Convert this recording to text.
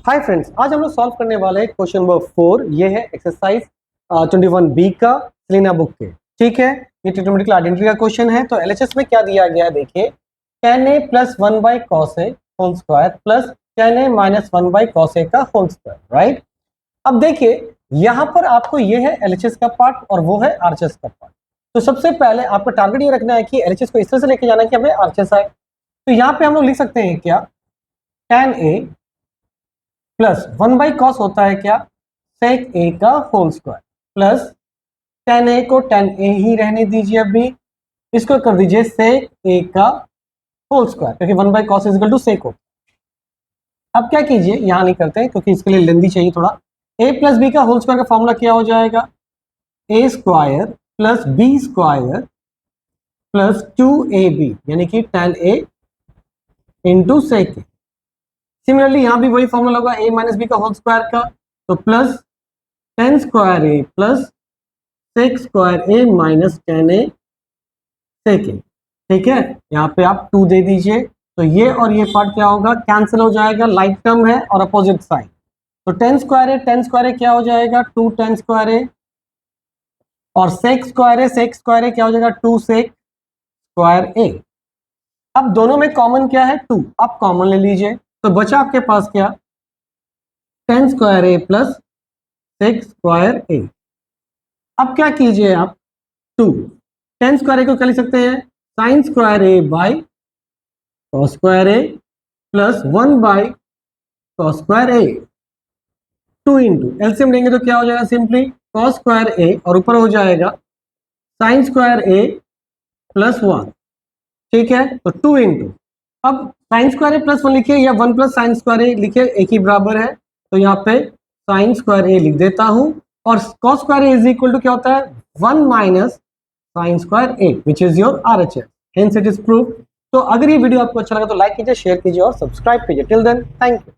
Hi friends, आज हम लोग सॉल्व करने वाले हैं क्वेश्चन नंबर 4। ये है एक्सरसाइज 21B का सेलिना बुक के। ठीक है, ये ट्रिग्नोमेट्रिक आइडेंटिटी का क्वेश्चन है। तो एलएचएस में क्या दिया गया है देखिए, tan a plus 1 by cos a whole square plus tan a minus 1 by cos a का होल स्क्वायर, राइट। अब देखिए यहाँ पर आपको ये है एलएचएस का पार्ट और वो है आरएचएस का पार्ट। तो सबसे पहले आपका टारगेट ये रखना है कि एलएचएस को इस तरह से लेके जाना है कि हमें आरएचएस आए। तो यहाँ पे हम लोग लिख सकते हैं क्या, tan a plus 1 by cos होता है क्या, सेक ए का whole square plus tan a को tan a ही रहने दीजिए, अभी इसको कर दीजिए सेक ए का होल स्क्वायर, क्योंकि 1 by cos is equal to sec होता है। अब क्या कीजिए, यहां नहीं करते हैं क्योंकि इसके लिए लेंदी चाहिए थोड़ा। a प्लस बी का होल स्क्वायर का फॉर्मूला क्या हो जाएगा, a square plus b square plus 2ab यानी कि tan a into sec a. Similarly यहां भी वही फॉर्मूला होगा a माइनस बी का होल स्क्वायर का, तो plus tan square a plus sec square a minus tan a sec a। ठीक है, यहाँ पे आप 2 दे दीजिए, तो ये और ये पार्ट क्या होगा, कैंसिल हो जाएगा, लाइक टर्म है और अपोजिट साइन। तो tan स्क्वायर a क्या हो जाएगा, 2 tan स्क्वायर a और सेक स्क्वायर a क्या हो जाएगा, 2 सेक स्क्वायर a। अब दोनों में कॉमन क्या है, 2, आप कॉमन ले लीजिए, तो बचा आपके पास क्या, tan square a plus sec square a। अब क्या कीजिए आप, 2 tan स्क्वायर a को क्या लिख सकते हैं, sign square a by cos square a plus 1 by cos square a। 2 into LCM लेंगे तो क्या हो जाएगा, सिंपली कॉस स्क्वायर a और ऊपर हो जाएगा साइन स्क्वायर a प्लस 1। ठीक है, तो 2 इंटू, अब साइन स्क्वायर a प्लस 1 लिखिए या 1 प्लस साइन स्क्वायर a लिखिए, एक ही बराबर है। तो यहाँ पे साइन स्क्वायर a लिख देता हूं और cos square a is equal to क्या होता है, 1 minus sine square a which is your RHS, hence it is proof. तो अगर ये वीडियो आपको अच्छा लगा तो लाइक कीजिए, शेयर कीजिए और सब्सक्राइब कीजिए। Till then, thank you.